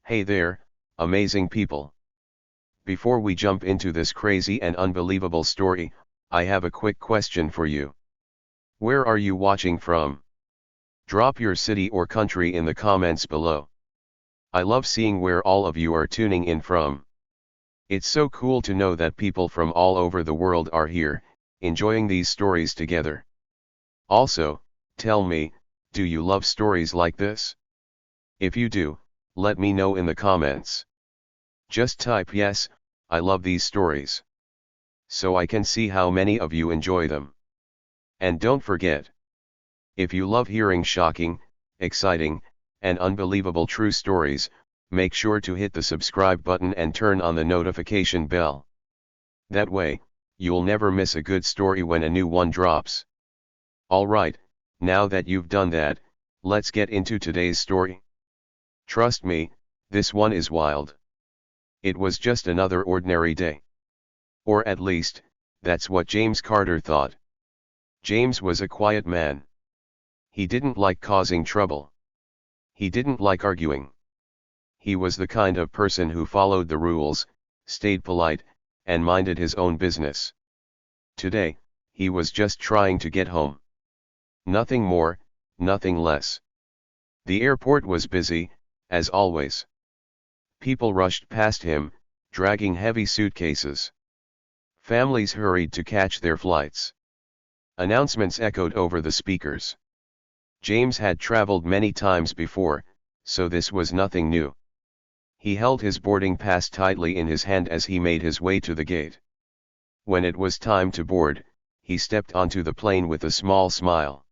Hey there, amazing people. Before we jump into this crazy and unbelievable story, I have a quick question for you. Where are you watching from? Drop your city or country in the comments below. I love seeing where all of you are tuning in from. It's so cool to know that people from all over the world are here, enjoying these stories together. Also, tell me, do you love stories like this? If you do, let me know in the comments. Just type yes, I love these stories, so I can see how many of you enjoy them. And don't forget, if you love hearing shocking, exciting, and unbelievable true stories, make sure to hit the subscribe button and turn on the notification bell. That way, you'll never miss a good story when a new one drops. Alright, now that you've done that, let's get into today's story. Trust me, this one is wild. It was just another ordinary day. Or at least, that's what James Carter thought. James was a quiet man. He didn't like causing trouble. He didn't like arguing. He was the kind of person who followed the rules, stayed polite, and minded his own business. Today, he was just trying to get home. Nothing more, nothing less. The airport was busy, as always. People rushed past him, dragging heavy suitcases. Families hurried to catch their flights. Announcements echoed over the speakers. James had traveled many times before, so this was nothing new. He held his boarding pass tightly in his hand as he made his way to the gate. When it was time to board, he stepped onto the plane with a small smile.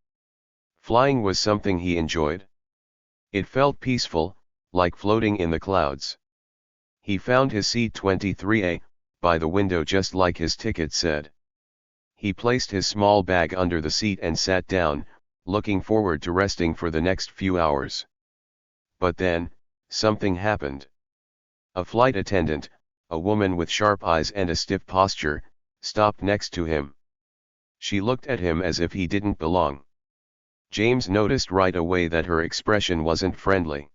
Flying was something he enjoyed. It felt peaceful, like floating in the clouds. He found his seat 23A, by the window just like his ticket said. He placed his small bag under the seat and sat down, looking forward to resting for the next few hours. But then, something happened. A flight attendant, a woman with sharp eyes and a stiff posture, stopped next to him. She looked at him as if he didn't belong. James noticed right away that her expression wasn't friendly.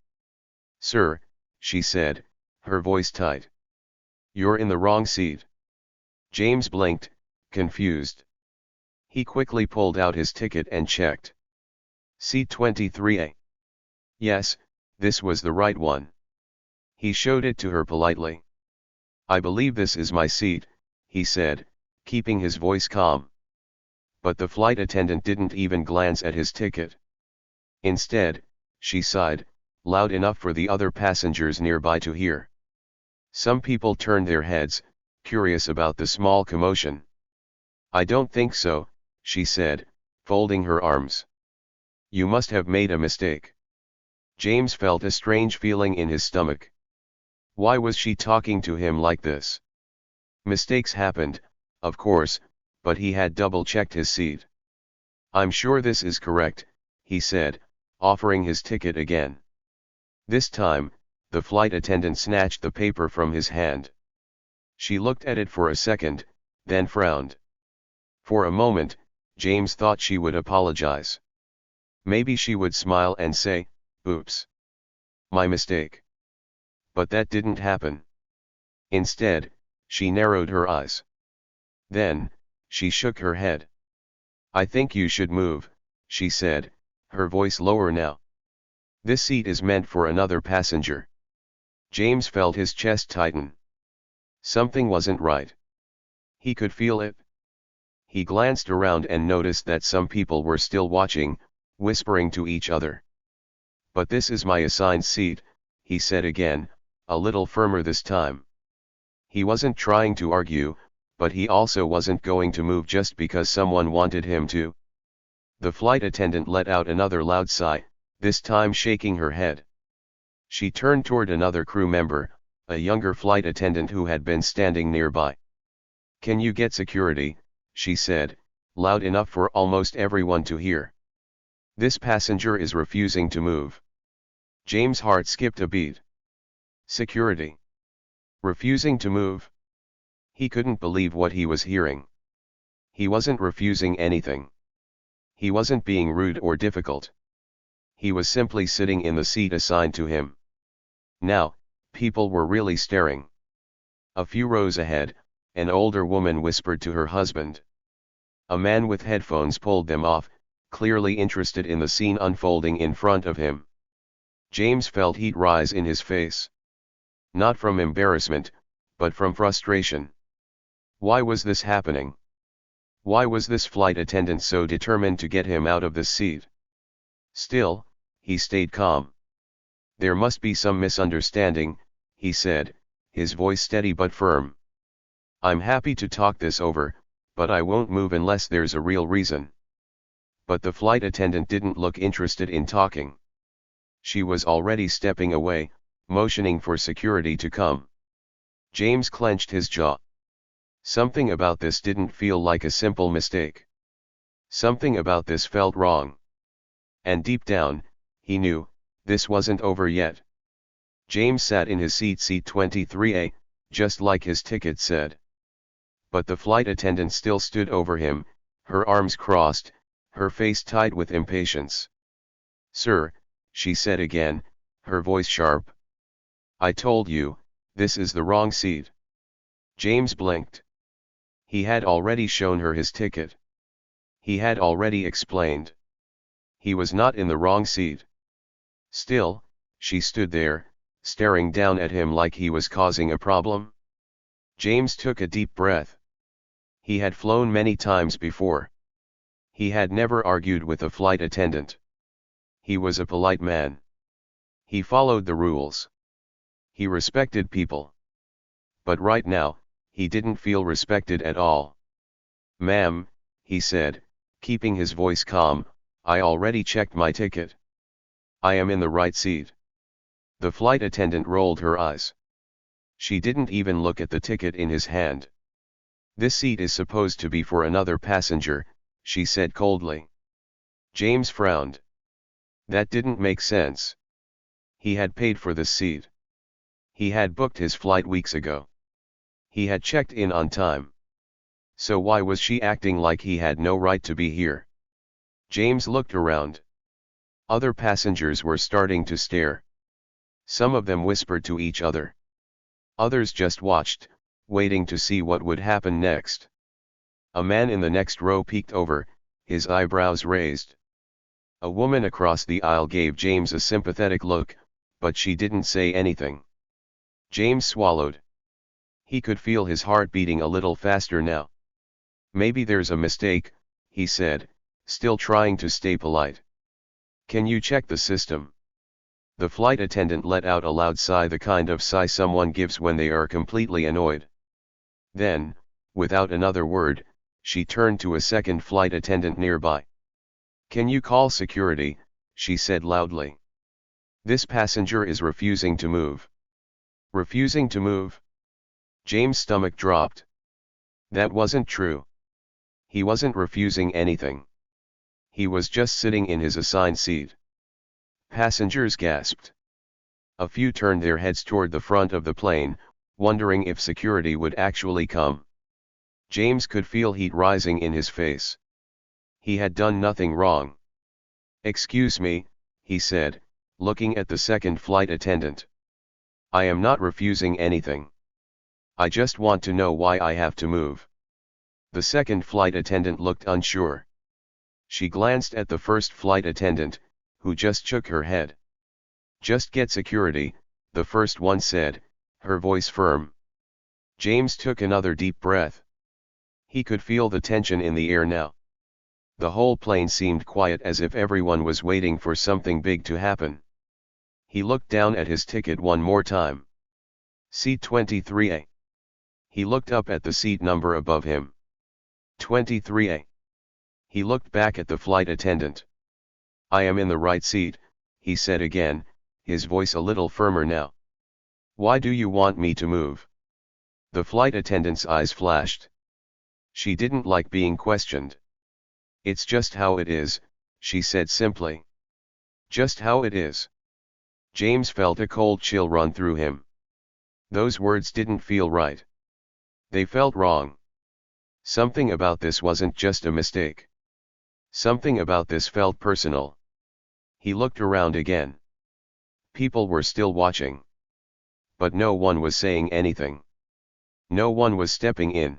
"Sir," she said, her voice tight. "You're in the wrong seat." James blinked, confused. He quickly pulled out his ticket and checked. Seat 23A. Yes, this was the right one. He showed it to her politely. "I believe this is my seat," he said, keeping his voice calm. But the flight attendant didn't even glance at his ticket. Instead, she sighed, loud enough for the other passengers nearby to hear. Some people turned their heads, curious about the small commotion. "I don't think so," she said, folding her arms. "You must have made a mistake." James felt a strange feeling in his stomach. Why was she talking to him like this? Mistakes happened, of course, but he had double-checked his seat. "I'm sure this is correct," he said, offering his ticket again. This time, the flight attendant snatched the paper from his hand. She looked at it for a second, then frowned. For a moment, James thought she would apologize. Maybe she would smile and say, "Oops. My mistake." But that didn't happen. Instead, she narrowed her eyes. Then, she shook her head. "I think you should move," she said, her voice lower now. "This seat is meant for another passenger." James felt his chest tighten. Something wasn't right. He could feel it. He glanced around and noticed that some people were still watching, whispering to each other. "But this is my assigned seat," he said again, a little firmer this time. He wasn't trying to argue, but he also wasn't going to move just because someone wanted him to. The flight attendant let out another loud sigh, this time shaking her head. She turned toward another crew member, a younger flight attendant who had been standing nearby. "Can you get security?" she said, loud enough for almost everyone to hear. "This passenger is refusing to move." James' heart skipped a beat. Security? Refusing to move? He couldn't believe what he was hearing. He wasn't refusing anything. He wasn't being rude or difficult. He was simply sitting in the seat assigned to him. Now, People were really staring. A few rows ahead, an older woman whispered to her husband. A man with headphones pulled them off, clearly interested in the scene unfolding in front of him. James felt heat rise in his face. Not from embarrassment, but from frustration. Why was this happening? Why was this flight attendant so determined to get him out of this seat? Still, he stayed calm. There must be some misunderstanding, he said, his voice steady but firm. I'm happy to talk this over, but I won't move unless there's a real reason. But the flight attendant didn't look interested in talking. She was already stepping away, motioning for security to come. James clenched his jaw. Something about this didn't feel like a simple mistake. Something about this felt wrong. And deep down, he knew, this wasn't over yet. James sat in his seat 23A, just like his ticket said. But the flight attendant still stood over him, her arms crossed, her face tight with impatience. Sir, she said again, her voice sharp. I told you, this is the wrong seat. James blinked. He had already shown her his ticket. He had already explained. He was not in the wrong seat. Still, she stood there, staring down at him like he was causing a problem. James took a deep breath. He had flown many times before. He had never argued with a flight attendant. He was a polite man. He followed the rules. He respected people. But right now, he didn't feel respected at all. Ma'am, he said, keeping his voice calm, I already checked my ticket. I am in the right seat. The flight attendant rolled her eyes. She didn't even look at the ticket in his hand. This seat is supposed to be for another passenger, she said coldly. James frowned. That didn't make sense. He had paid for this seat. He had booked his flight weeks ago. He had checked in on time. So why was she acting like he had no right to be here? James looked around. Other passengers were starting to stare. Some of them whispered to each other. Others just watched, waiting to see what would happen next. A man in the next row peeked over, his eyebrows raised. A woman across the aisle gave James a sympathetic look, but she didn't say anything. James swallowed. He could feel his heart beating a little faster now. Maybe there's a mistake, he said, still trying to stay polite. Can you check the system? The flight attendant let out a loud sigh, the kind of sigh someone gives when they are completely annoyed. Then, without another word, she turned to a second flight attendant nearby. Can you call security? She said loudly. This passenger is refusing to move. Refusing to move? James' stomach dropped. That wasn't true. He wasn't refusing anything. He was just sitting in his assigned seat. Passengers gasped. A few turned their heads toward the front of the plane, wondering if security would actually come. James could feel heat rising in his face. He had done nothing wrong. Excuse me, he said, looking at the second flight attendant. I am not refusing anything. I just want to know why I have to move. The second flight attendant looked unsure. She glanced at the first flight attendant, who just shook her head. Just get security, the first one said, her voice firm. James took another deep breath. He could feel the tension in the air now. The whole plane seemed quiet, as if everyone was waiting for something big to happen. He looked down at his ticket one more time. Seat 23A. He looked up at the seat number above him. 23A. He looked back at the flight attendant. I am in the right seat, he said again, his voice a little firmer now. Why do you want me to move? The flight attendant's eyes flashed. She didn't like being questioned. It's just how it is, she said simply. Just how it is. James felt a cold chill run through him. Those words didn't feel right. They felt wrong. Something about this wasn't just a mistake. Something about this felt personal. He looked around again. People were still watching. But no one was saying anything. No one was stepping in.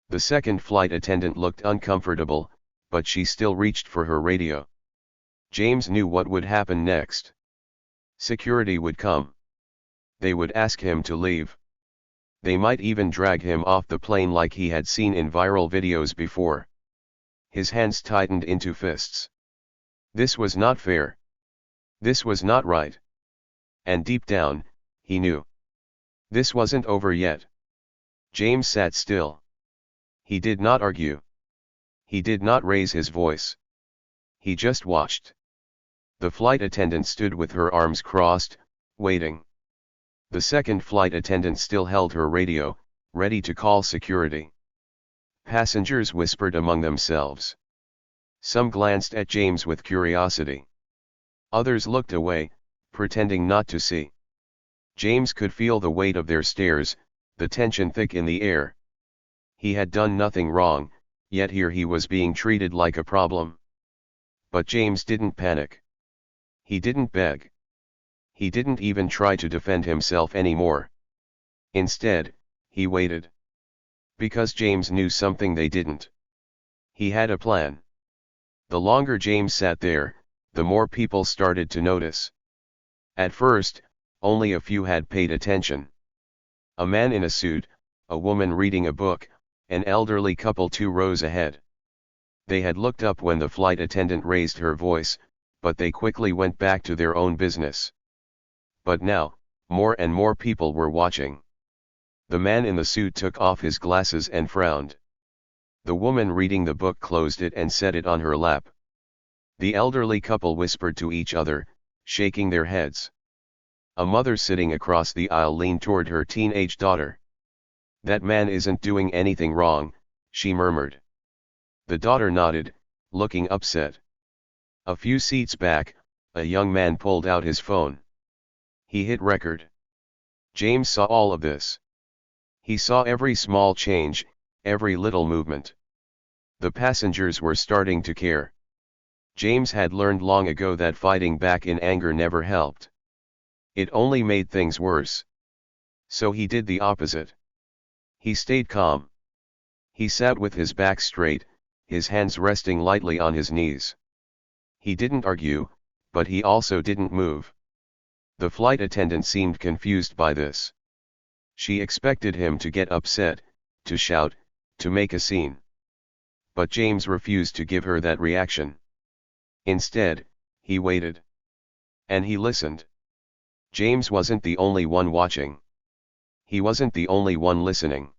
The second flight attendant looked uncomfortable, but she still reached for her radio. James knew what would happen next. Security would come. They would ask him to leave. They might even drag him off the plane like he had seen in viral videos before. His hands tightened into fists. This was not fair. This was not right. And deep down, he knew. This wasn't over yet. James sat still. He did not argue. He did not raise his voice. He just watched. The flight attendant stood with her arms crossed, waiting. The second flight attendant still held her radio, ready to call security. Passengers whispered among themselves. Some glanced at James with curiosity. Others looked away, pretending not to see. James could feel the weight of their stares, the tension thick in the air. He had done nothing wrong, yet here he was being treated like a problem. But James didn't panic. He didn't beg. He didn't even try to defend himself anymore. Instead, he waited. Because James knew something they didn't. He had a plan. The longer James sat there, the more people started to notice. At first, only a few had paid attention. A man in a suit, a woman reading a book, an elderly couple 2 rows ahead. They had looked up when the flight attendant raised her voice, but they quickly went back to their own business. But now, more and more people were watching. The man in the suit took off his glasses and frowned. The woman reading the book closed it and set it on her lap. The elderly couple whispered to each other, shaking their heads. A mother sitting across the aisle leaned toward her teenage daughter. "That man isn't doing anything wrong," she murmured. The daughter nodded, looking upset. A few seats back, a young man pulled out his phone. He hit record. James saw all of this. He saw every small change, every little movement. The passengers were starting to care. James had learned long ago that fighting back in anger never helped. It only made things worse. So he did the opposite. He stayed calm. He sat with his back straight, his hands resting lightly on his knees. He didn't argue, but he also didn't move. The flight attendant seemed confused by this. She expected him to get upset, to shout, to make a scene. But James refused to give her that reaction. Instead, he waited. And he listened. James wasn't the only one watching. He wasn't the only one listening.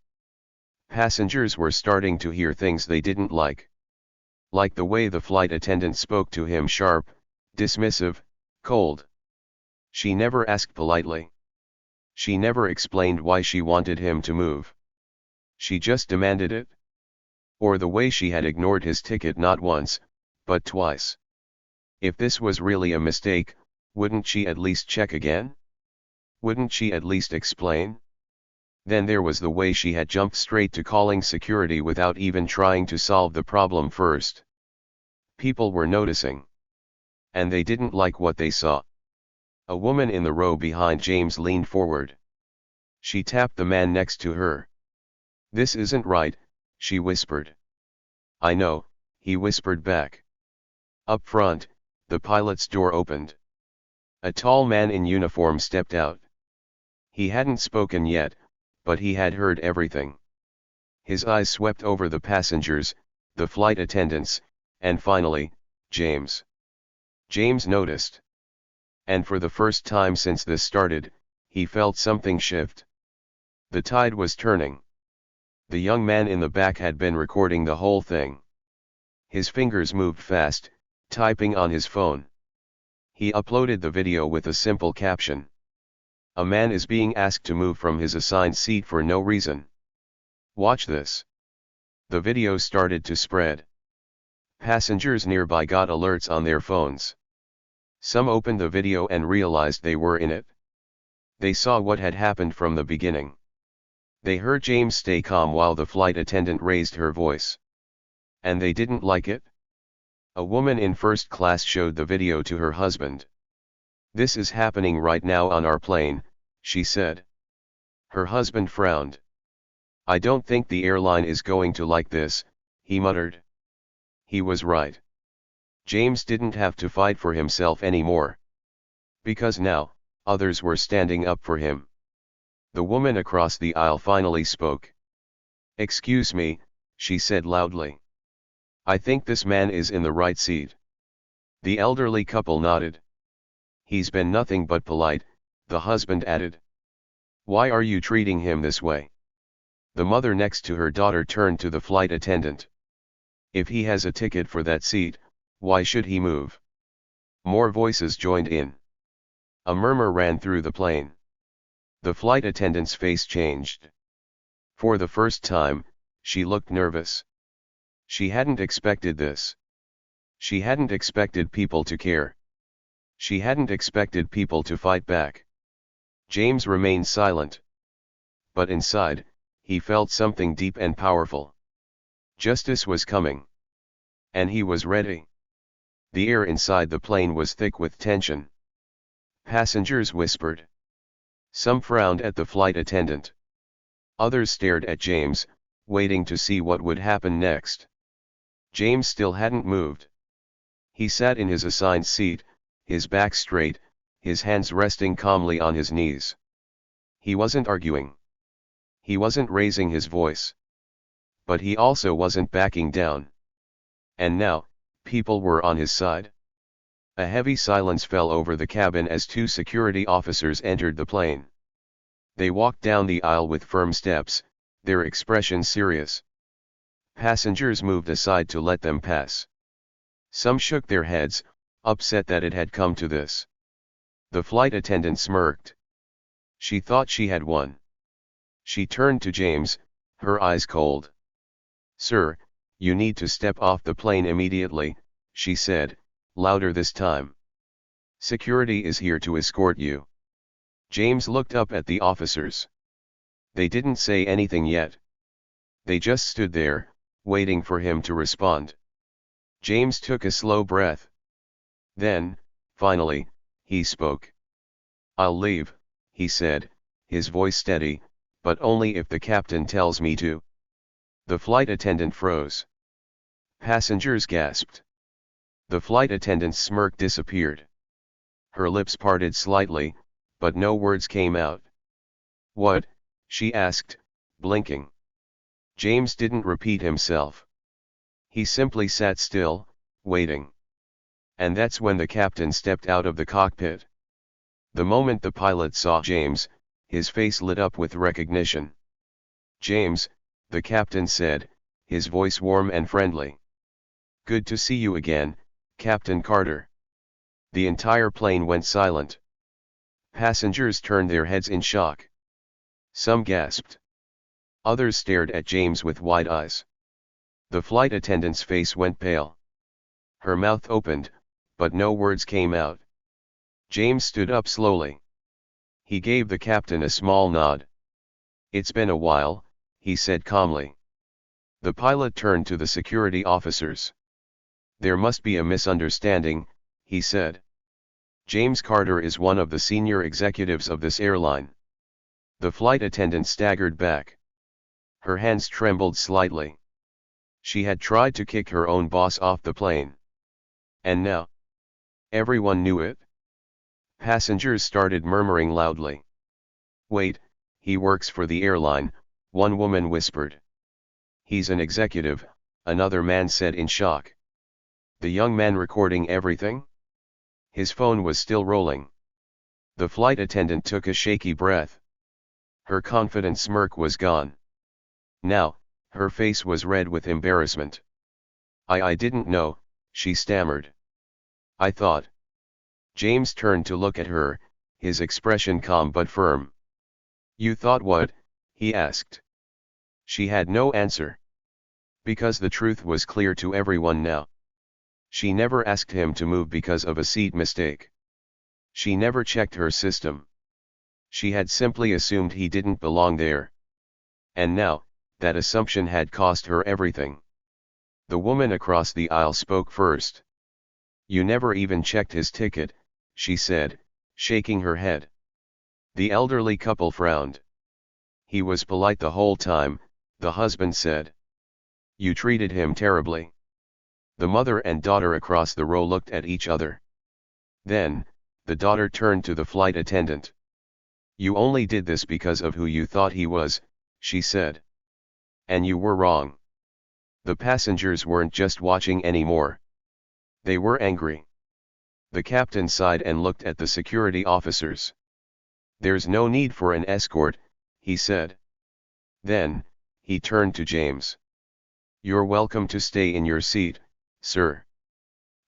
Passengers were starting to hear things they didn't like. Like the way the flight attendant spoke to him, sharp, dismissive, cold. She never asked politely. She never explained why she wanted him to move. She just demanded it. Or the way she had ignored his ticket not once, but twice. If this was really a mistake, wouldn't she at least check again? Wouldn't she at least explain? Then there was the way she had jumped straight to calling security without even trying to solve the problem first. People were noticing. And they didn't like what they saw. A woman in the row behind James leaned forward. She tapped the man next to her. "This isn't right," she whispered. "I know," he whispered back. Up front, the pilot's door opened. A tall man in uniform stepped out. He hadn't spoken yet, but he had heard everything. His eyes swept over the passengers, the flight attendants, and finally, James. James noticed. And for the first time since this started, he felt something shift. The tide was turning. The young man in the back had been recording the whole thing. His fingers moved fast, typing on his phone. He uploaded the video with a simple caption. "A man is being asked to move from his assigned seat for no reason. Watch this." The video started to spread. Passengers nearby got alerts on their phones. Some opened the video and realized they were in it. They saw what had happened from the beginning. They heard James stay calm while the flight attendant raised her voice. And they didn't like it. A woman in first class showed the video to her husband. "This is happening right now on our plane," she said. Her husband frowned. I don't think the airline is going to like this, he muttered. He was right. James didn't have to fight for himself anymore. Because now, others were standing up for him. The woman across the aisle finally spoke. Excuse me, she said loudly. I think this man is in the right seat. The elderly couple nodded. He's been nothing but polite, the husband added. Why are you treating him this way? The mother next to her daughter turned to the flight attendant. If he has a ticket for that seat, why should he move? More voices joined in. A murmur ran through the plane. The flight attendant's face changed. For the first time, she looked nervous. She hadn't expected this. She hadn't expected people to care. She hadn't expected people to fight back. James remained silent. But inside, he felt something deep and powerful. Justice was coming. And he was ready. The air inside the plane was thick with tension. Passengers whispered. Some frowned at the flight attendant. Others stared at James, waiting to see what would happen next. James still hadn't moved. He sat in his assigned seat, his back straight, his hands resting calmly on his knees. He wasn't arguing. He wasn't raising his voice. But he also wasn't backing down. And now, people were on his side. A heavy silence fell over the cabin as two security officers entered the plane. They walked down the aisle with firm steps, their expressions serious. Passengers moved aside to let them pass. Some shook their heads, upset that it had come to this. The flight attendant smirked. She thought she had won. She turned to James, her eyes cold. Sir, you need to step off the plane immediately, she said, louder this time. Security is here to escort you. James looked up at the officers. They didn't say anything yet. They just stood there, waiting for him to respond. James took a slow breath. Then, finally, he spoke. I'll leave, he said, his voice steady, but only if the captain tells me to. The flight attendant froze. Passengers gasped. The flight attendant's smirk disappeared. Her lips parted slightly, but no words came out. What? She asked, blinking. James didn't repeat himself. He simply sat still, waiting. And that's when the captain stepped out of the cockpit. The moment the pilot saw James, his face lit up with recognition. James, the captain said, his voice warm and friendly. Good to see you again, Captain Carter. The entire plane went silent. Passengers turned their heads in shock. Some gasped. Others stared at James with wide eyes. The flight attendant's face went pale. Her mouth opened, but no words came out. James stood up slowly. He gave the captain a small nod. It's been a while, he said calmly. The pilot turned to the security officers. There must be a misunderstanding, he said. James Carter is one of the senior executives of this airline. The flight attendant staggered back. Her hands trembled slightly. She had tried to kick her own boss off the plane. And now? Everyone knew it. Passengers started murmuring loudly. Wait, he works for the airline, one woman whispered. He's an executive, another man said in shock. The young man recording everything? His phone was still rolling. The flight attendant took a shaky breath. Her confident smirk was gone. Now, her face was red with embarrassment. I didn't know, she stammered. I thought. James turned to look at her, his expression calm but firm. You thought what? He asked. She had no answer. Because the truth was clear to everyone now. She never asked him to move because of a seat mistake. She never checked her system. She had simply assumed he didn't belong there. And now, that assumption had cost her everything. The woman across the aisle spoke first. You never even checked his ticket, she said, shaking her head. The elderly couple frowned. He was polite the whole time, the husband said. You treated him terribly. The mother and daughter across the row looked at each other. Then, the daughter turned to the flight attendant. You only did this because of who you thought he was, she said. And you were wrong. The passengers weren't just watching anymore. They were angry. The captain sighed and looked at the security officers. There's no need for an escort, he said. Then, he turned to James. You're welcome to stay in your seat, sir.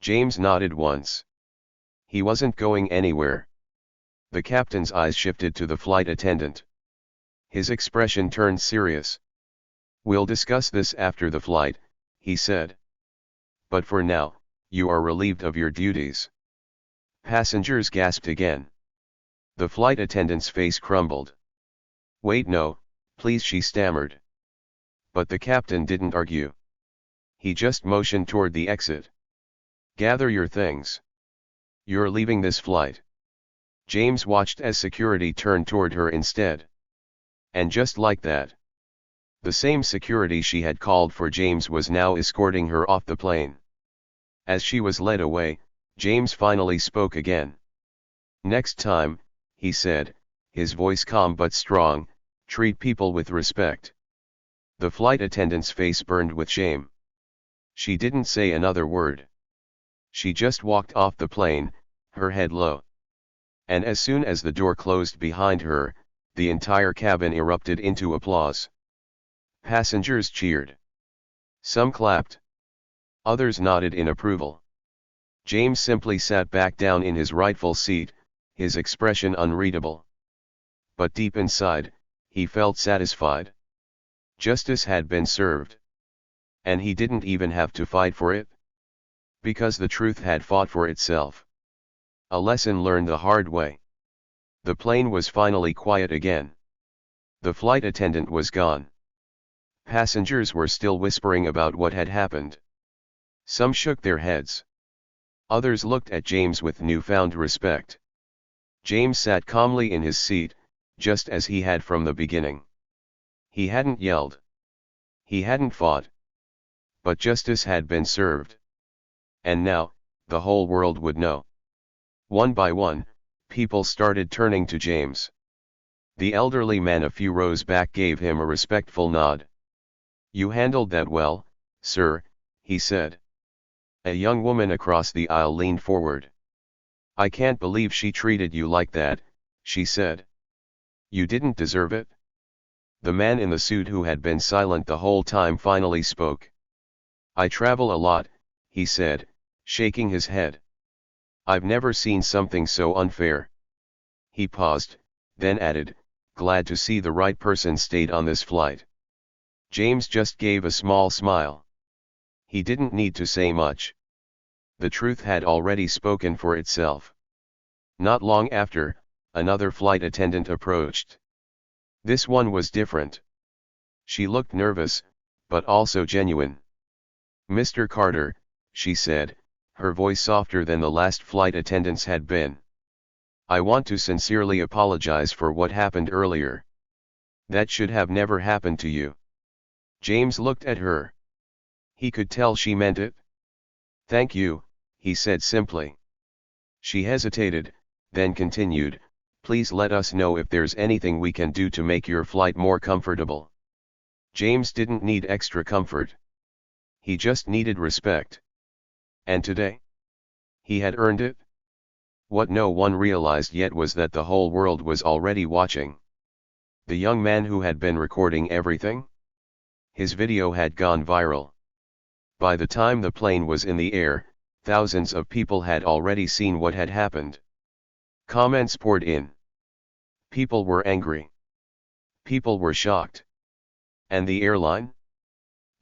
James nodded once. He wasn't going anywhere. The captain's eyes shifted to the flight attendant. His expression turned serious. We'll discuss this after the flight, he said. But for now, you are relieved of your duties. Passengers gasped again. The flight attendant's face crumbled. Wait, no, please, she stammered. But the captain didn't argue. He just motioned toward the exit. Gather your things. You're leaving this flight. James watched as security turned toward her instead. And just like that, the same security she had called for James was now escorting her off the plane. As she was led away, James finally spoke again. Next time, he said, his voice calm but strong, treat people with respect. The flight attendant's face burned with shame. She didn't say another word. She just walked off the plane, her head low. And as soon as the door closed behind her, the entire cabin erupted into applause. Passengers cheered. Some clapped. Others nodded in approval. James simply sat back down in his rightful seat, his expression unreadable. But deep inside, he felt satisfied. Justice had been served. And he didn't even have to fight for it. Because the truth had fought for itself. A lesson learned the hard way. The plane was finally quiet again. The flight attendant was gone. Passengers were still whispering about what had happened. Some shook their heads. Others looked at James with newfound respect. James sat calmly in his seat, just as he had from the beginning. He hadn't yelled. He hadn't fought. But justice had been served. And now, the whole world would know. One by one, people started turning to James. The elderly man a few rows back gave him a respectful nod. You handled that well, sir, he said. A young woman across the aisle leaned forward. I can't believe she treated you like that, she said. You didn't deserve it. The man in the suit who had been silent the whole time finally spoke. I travel a lot, he said, shaking his head. I've never seen something so unfair. He paused, then added, glad to see the right person stayed on this flight. James just gave a small smile. He didn't need to say much. The truth had already spoken for itself. Not long after, another flight attendant approached. This one was different. She looked nervous, but also genuine. Mr. Carter, she said, her voice softer than the last flight attendant's had been. I want to sincerely apologize for what happened earlier. That should have never happened to you. James looked at her. He could tell she meant it. Thank you, he said simply. She hesitated, then continued, please let us know if there's anything we can do to make your flight more comfortable. James didn't need extra comfort. He just needed respect. And today? He had earned it? What no one realized yet was that the whole world was already watching. The young man who had been recording everything? His video had gone viral. By the time the plane was in the air, thousands of people had already seen what had happened. Comments poured in. People were angry. People were shocked. And the airline?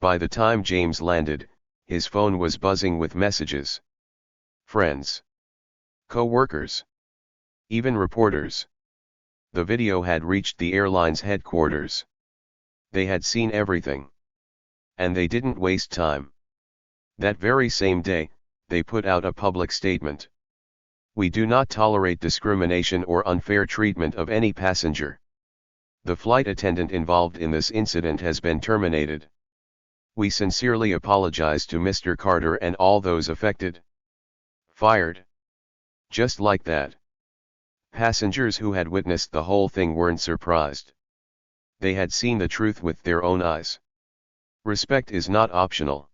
By the time James landed, his phone was buzzing with messages. Friends. Co-workers. Even reporters. The video had reached the airline's headquarters. They had seen everything. And they didn't waste time. That very same day, they put out a public statement. We do not tolerate discrimination or unfair treatment of any passenger. The flight attendant involved in this incident has been terminated. We sincerely apologize to Mr. Carter and all those affected. Fired. Just like that. Passengers who had witnessed the whole thing weren't surprised. They had seen the truth with their own eyes. Respect is not optional.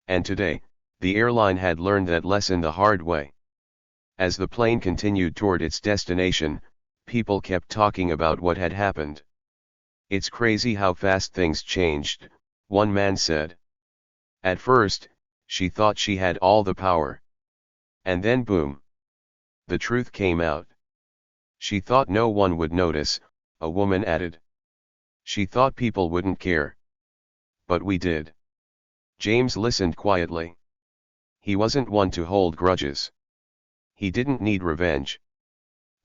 And today, the airline had learned that lesson the hard way. As the plane continued toward its destination, people kept talking about what had happened. It's crazy how fast things changed, one man said. At first, she thought she had all the power. And then boom. The truth came out. She thought no one would notice, a woman added. She thought people wouldn't care. But we did. James listened quietly. He wasn't one to hold grudges. He didn't need revenge.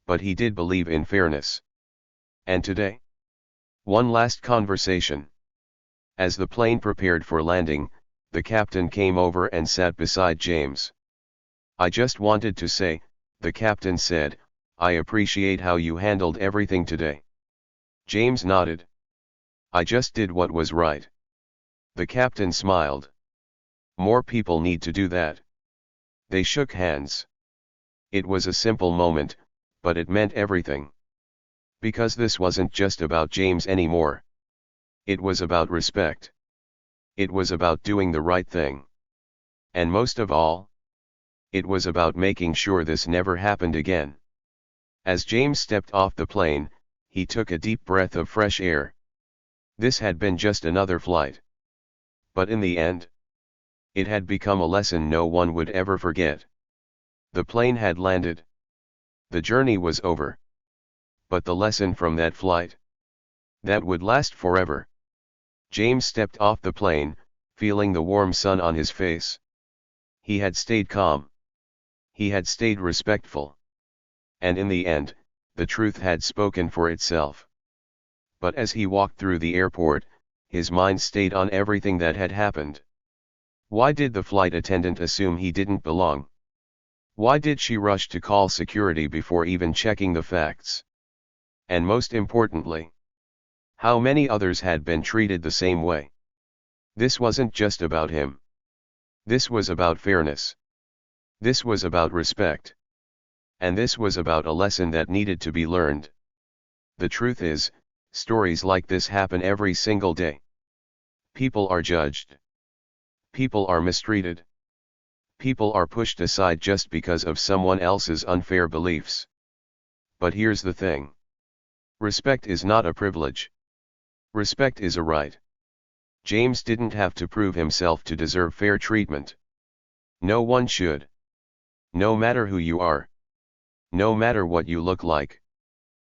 But he did believe in fairness. And today? One last conversation. As the plane prepared for landing, the captain came over and sat beside James. I just wanted to say, the captain said, I appreciate how you handled everything today. James nodded. I just did what was right. The captain smiled. More people need to do that. They shook hands. It was a simple moment, but it meant everything. Because this wasn't just about James anymore. It was about respect. It was about doing the right thing. And most of all, it was about making sure this never happened again. As James stepped off the plane, he took a deep breath of fresh air. This had been just another flight. But in the end, it had become a lesson no one would ever forget. The plane had landed. The journey was over. But the lesson from that flight, that would last forever. James stepped off the plane, feeling the warm sun on his face. He had stayed calm. He had stayed respectful. And in the end, the truth had spoken for itself. But as he walked through the airport, his mind stayed on everything that had happened. Why did the flight attendant assume he didn't belong? Why did she rush to call security before even checking the facts? And most importantly, how many others had been treated the same way? This wasn't just about him. This was about fairness. This was about respect. And this was about a lesson that needed to be learned. The truth is, stories like this happen every single day. People are judged. People are mistreated. People are pushed aside just because of someone else's unfair beliefs. But here's the thing. Respect is not a privilege. Respect is a right. James didn't have to prove himself to deserve fair treatment. No one should. No matter who you are. No matter what you look like.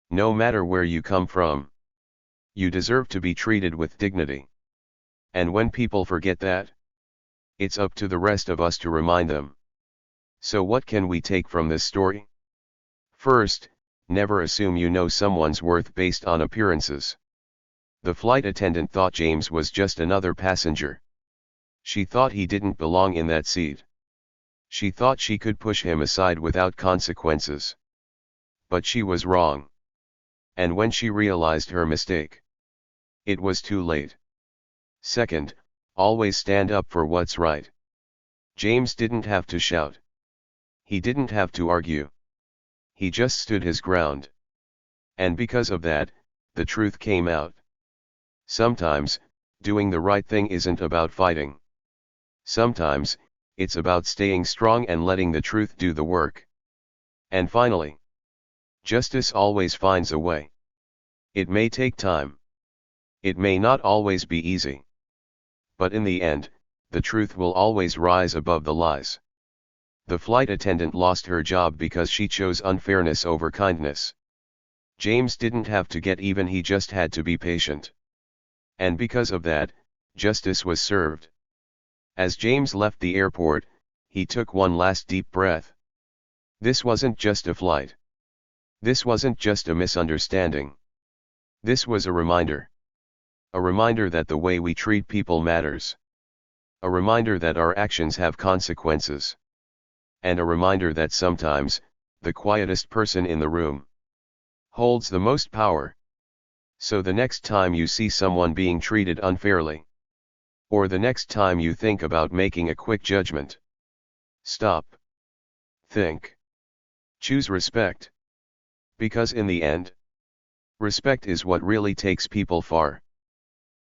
No matter where you come from. You deserve to be treated with dignity. And when people forget that, it's up to the rest of us to remind them. So what can we take from this story? First, never assume you know someone's worth based on appearances. The flight attendant thought James was just another passenger. She thought he didn't belong in that seat. She thought she could push him aside without consequences. But she was wrong. And when she realized her mistake, it was too late. Second, always stand up for what's right. James didn't have to shout. He didn't have to argue. He just stood his ground. And because of that, the truth came out. Sometimes, doing the right thing isn't about fighting. Sometimes, it's about staying strong and letting the truth do the work. And finally, justice always finds a way. It may take time. It may not always be easy. But in the end, the truth will always rise above the lies. The flight attendant lost her job because she chose unfairness over kindness. James didn't have to get even, he just had to be patient. And because of that, justice was served. As James left the airport, he took one last deep breath. This wasn't just a flight. This wasn't just a misunderstanding. This was a reminder. A reminder that the way we treat people matters. A reminder that our actions have consequences. And a reminder that sometimes, the quietest person in the room, holds the most power. So the next time you see someone being treated unfairly, or the next time you think about making a quick judgment, stop. Think. Choose respect. Because in the end, respect is what really takes people far.